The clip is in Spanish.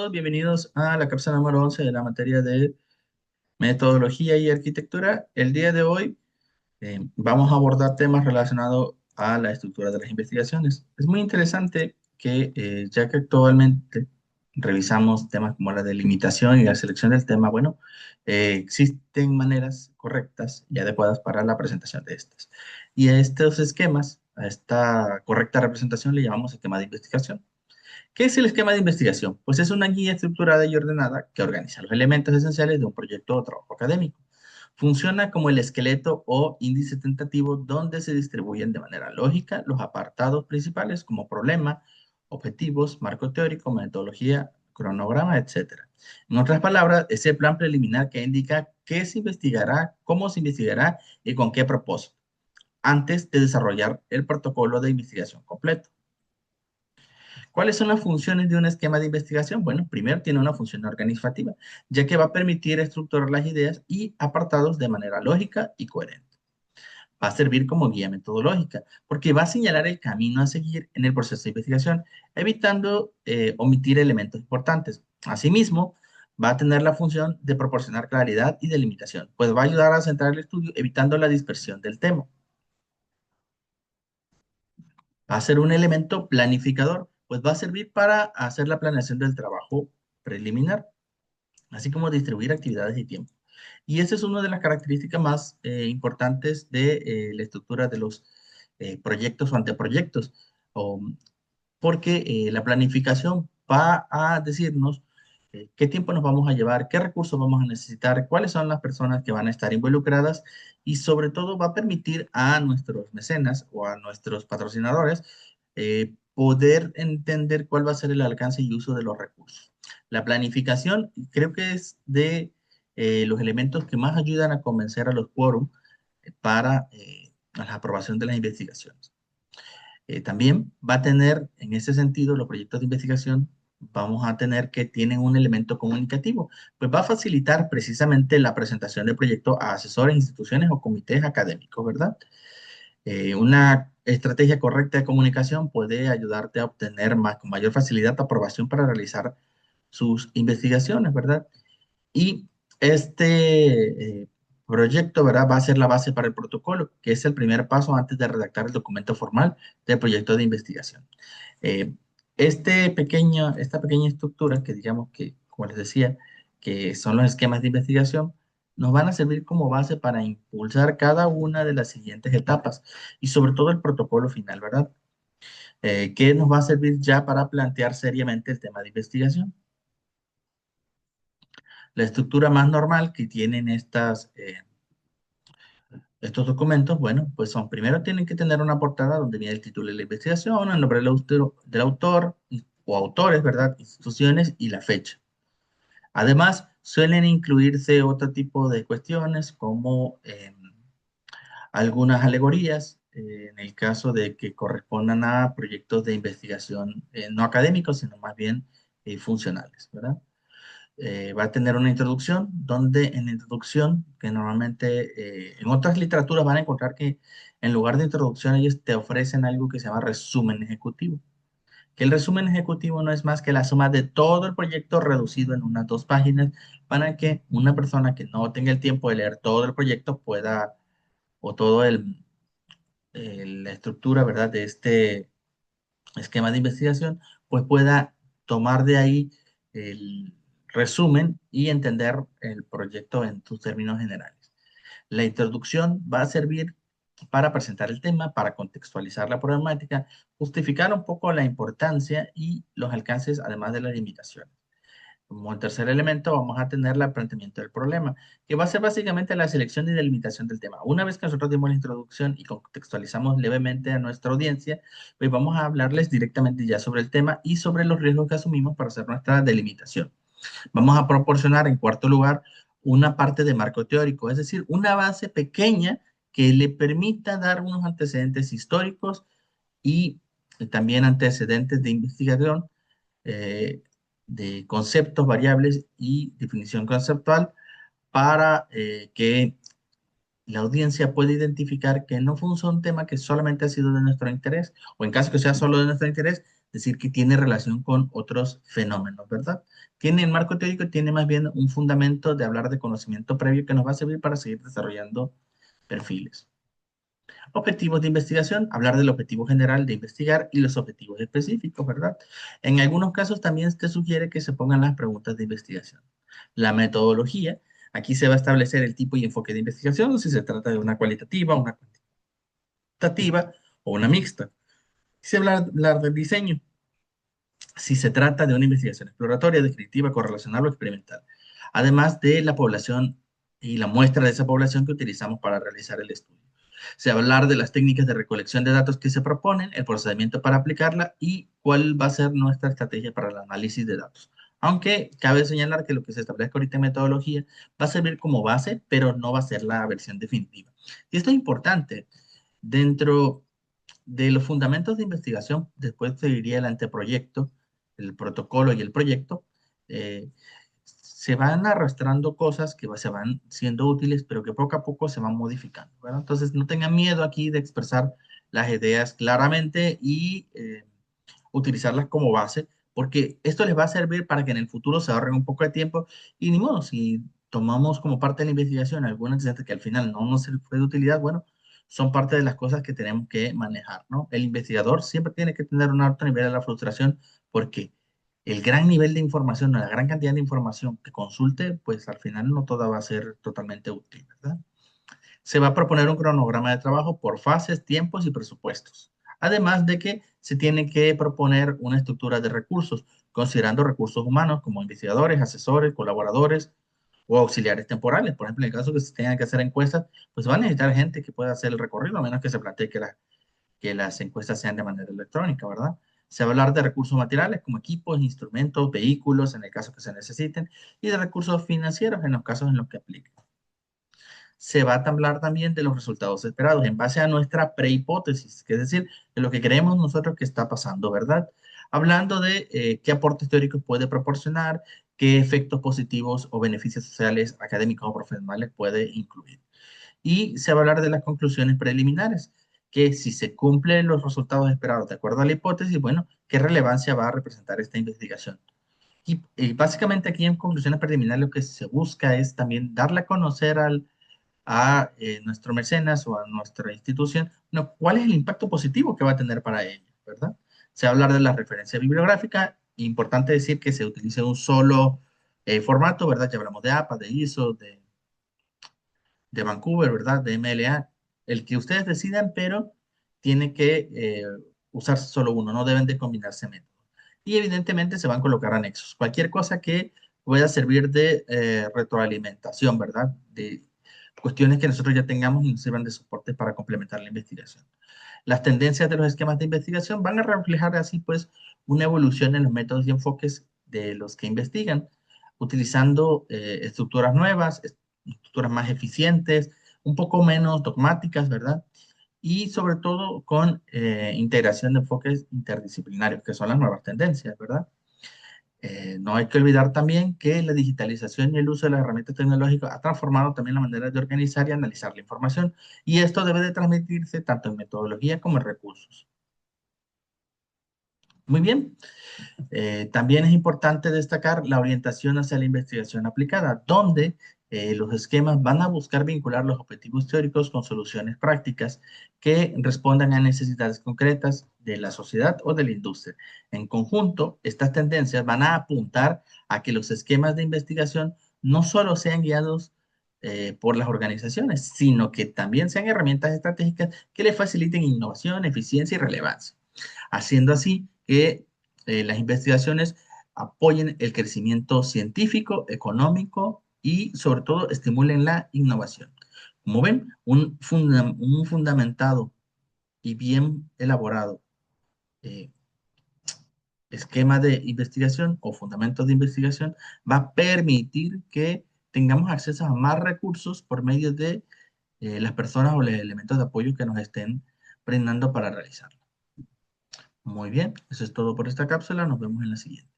todos? Bienvenidos a la cápsula número 11 de la materia de metodología y arquitectura. El día de hoy vamos a abordar temas relacionados a la estructura de las investigaciones. Es muy interesante que, ya que actualmente revisamos temas como la delimitación y la selección del tema, bueno, existen maneras correctas y adecuadas para la presentación de estas. Y a estos esquemas, a esta correcta representación le llamamos esquema de investigación. ¿Qué es el esquema de investigación? Pues es una guía estructurada y ordenada que organiza los elementos esenciales de un proyecto o trabajo académico. Funciona como el esqueleto o índice tentativo donde se distribuyen de manera lógica los apartados principales como problema, objetivos, marco teórico, metodología, cronograma, etcétera. En otras palabras, es el plan preliminar que indica qué se investigará, cómo se investigará y con qué propósito, antes de desarrollar el protocolo de investigación completo. ¿Cuáles son las funciones de un esquema de investigación? Bueno, primero tiene una función organizativa, ya que va a permitir estructurar las ideas y apartados de manera lógica y coherente. Va a servir como guía metodológica, porque va a señalar el camino a seguir en el proceso de investigación, evitando omitir elementos importantes. Asimismo, va a tener la función de proporcionar claridad y delimitación, pues va a ayudar a centrar el estudio, evitando la dispersión del tema. Va a ser un elemento planificador, pues va a servir para hacer la planeación del trabajo preliminar, así como distribuir actividades y tiempo. Y esa es una de las características más importantes de la estructura de los proyectos o anteproyectos, o, porque la planificación va a decirnos qué tiempo nos vamos a llevar, qué recursos vamos a necesitar, cuáles son las personas que van a estar involucradas y sobre todo va a permitir a nuestros mecenas o a nuestros patrocinadores poder entender cuál va a ser el alcance y uso de los recursos. La planificación creo que es de los elementos que más ayudan a convencer a los quórum para la aprobación de las investigaciones. También va a tener, en ese sentido, los proyectos de investigación, vamos a tener que tienen un elemento comunicativo, pues va a facilitar precisamente la presentación del proyecto a asesores, instituciones o comités académicos, ¿verdad? Una estrategia correcta de comunicación puede ayudarte a obtener con mayor facilidad aprobación para realizar sus investigaciones, ¿verdad? Y este proyecto, ¿verdad? Va a ser la base para el protocolo, que es el primer paso antes de redactar el documento formal del proyecto de investigación. Eh, esta pequeña estructura, que digamos que, como les decía, que son los esquemas de investigación, nos van a servir como base para impulsar cada una de las siguientes etapas y sobre todo el protocolo final, ¿verdad? Que nos va a servir ya para plantear seriamente el tema de investigación. La estructura más normal que tienen estos documentos, bueno, pues son, primero tienen que tener una portada donde viene el título de la investigación, el nombre del autor o autores, ¿verdad? Instituciones y la fecha. Además, suelen incluirse otro tipo de cuestiones como algunas alegorías, en el caso de que correspondan a proyectos de investigación no académicos, sino más bien funcionales, ¿verdad? Va a tener una introducción, donde en la introducción, que normalmente en otras literaturas van a encontrar que en lugar de introducción ellos te ofrecen algo que se llama resumen ejecutivo, que el resumen ejecutivo no es más que la suma de todo el proyecto reducido en unas 2 páginas para que una persona que no tenga el tiempo de leer todo el proyecto pueda, o todo la estructura, ¿verdad?, de este esquema de investigación, pues pueda tomar de ahí el resumen y entender el proyecto en sus términos generales. La introducción va a servir para presentar el tema, para contextualizar la problemática, justificar un poco la importancia y los alcances, además de las limitaciones. Como el tercer elemento, vamos a tener el planteamiento del problema, que va a ser básicamente la selección y delimitación del tema. Una vez que nosotros dimos la introducción y contextualizamos levemente a nuestra audiencia, pues vamos a hablarles directamente ya sobre el tema y sobre los riesgos que asumimos para hacer nuestra delimitación. Vamos a proporcionar, en cuarto lugar, una parte de marco teórico, es decir, una base pequeña que le permita dar unos antecedentes históricos y también antecedentes de investigación, eh, de conceptos, variables y definición conceptual para que la audiencia pueda identificar que no fue un tema que solamente ha sido de nuestro interés, o en caso que sea solo de nuestro interés, decir que tiene relación con otros fenómenos, ¿verdad? Tiene el marco teórico, tiene más bien un fundamento de hablar de conocimiento previo que nos va a servir para seguir desarrollando perfiles. Objetivos de investigación, hablar del objetivo general de investigar y los objetivos específicos, ¿verdad? En algunos casos también te sugiere que se pongan las preguntas de investigación. La metodología, aquí se va a establecer el tipo y enfoque de investigación, si se trata de una cualitativa, una cuantitativa o una mixta. Se va a hablar del diseño, si se trata de una investigación exploratoria, descriptiva, correlacional o experimental. Además de la población y la muestra de esa población que utilizamos para realizar el estudio. Se va a hablar de las técnicas de recolección de datos que se proponen, el procedimiento para aplicarla y cuál va a ser nuestra estrategia para el análisis de datos. Aunque cabe señalar que lo que se establezca ahorita en metodología va a servir como base, pero no va a ser la versión definitiva. Y esto es importante. Dentro de los fundamentos de investigación, después seguiría el anteproyecto, el protocolo y el proyecto. eh, Se van arrastrando cosas que se van siendo útiles, pero que poco a poco se van modificando, ¿verdad? Entonces, no tengan miedo aquí de expresar las ideas claramente y utilizarlas como base, porque esto les va a servir para que en el futuro se ahorren un poco de tiempo y ni modo, si tomamos como parte de la investigación alguna antecedentes que al final no nos fue de utilidad, bueno, son parte de las cosas que tenemos que manejar, ¿no? El investigador siempre tiene que tener un alto nivel de la frustración porque el gran nivel de información, la gran cantidad de información que consulte, pues al final no toda va a ser totalmente útil, ¿verdad? Se va a proponer un cronograma de trabajo por fases, tiempos y presupuestos. Además de que se tiene que proponer una estructura de recursos, considerando recursos humanos como investigadores, asesores, colaboradores o auxiliares temporales. Por ejemplo, en el caso que se tengan que hacer encuestas, pues van a necesitar gente que pueda hacer el recorrido, a menos que se plantee que las encuestas sean de manera electrónica, ¿verdad? Se va a hablar de recursos materiales como equipos, instrumentos, vehículos, en el caso que se necesiten, y de recursos financieros en los casos en los que apliquen. Se va a hablar también de los resultados esperados en base a nuestra prehipótesis, que es decir, de lo que creemos nosotros que está pasando, ¿verdad? Hablando de qué aportes teóricos puede proporcionar, qué efectos positivos o beneficios sociales, académicos o profesionales puede incluir. Y se va a hablar de las conclusiones preliminares, que si se cumplen los resultados esperados de acuerdo a la hipótesis, bueno, qué relevancia va a representar esta investigación. Y básicamente aquí en conclusiones preliminares lo que se busca es también darle a conocer a nuestro mecenas o a nuestra institución, no, cuál es el impacto positivo que va a tener para ella, ¿verdad? Se va a hablar de la referencia bibliográfica, importante decir que se utilice un solo formato, ¿verdad? Ya hablamos de APA, de ISO, de Vancouver, ¿verdad? De MLA, el que ustedes decidan, pero tiene que usarse solo uno, no deben de combinarse métodos. Y evidentemente se van a colocar anexos, cualquier cosa que pueda servir de retroalimentación, ¿verdad? De cuestiones que nosotros ya tengamos y nos sirvan de soporte para complementar la investigación. Las tendencias de los esquemas de investigación van a reflejar así pues una evolución en los métodos y enfoques de los que investigan, utilizando estructuras nuevas, estructuras más eficientes, un poco menos dogmáticas, ¿verdad? Y sobre todo con integración de enfoques interdisciplinarios, que son las nuevas tendencias, ¿verdad? No hay que olvidar también que la digitalización y el uso de las herramientas tecnológicas ha transformado también la manera de organizar y analizar la información, y esto debe de transmitirse tanto en metodología como en recursos. Muy bien. También es importante destacar la orientación hacia la investigación aplicada, donde los esquemas van a buscar vincular los objetivos teóricos con soluciones prácticas que respondan a necesidades concretas de la sociedad o de la industria. En conjunto, estas tendencias van a apuntar a que los esquemas de investigación no solo sean guiados por las organizaciones, sino que también sean herramientas estratégicas que les faciliten innovación, eficiencia y relevancia, haciendo así que las investigaciones apoyen el crecimiento científico, económico y sobre todo estimulen la innovación. Como ven, un fundamentado y bien elaborado eh, esquema de investigación o fundamentos de investigación va a permitir que tengamos acceso a más recursos por medio de las personas o los elementos de apoyo que nos estén brindando para realizarlo. Muy bien, eso es todo por esta cápsula. Nos vemos en la siguiente.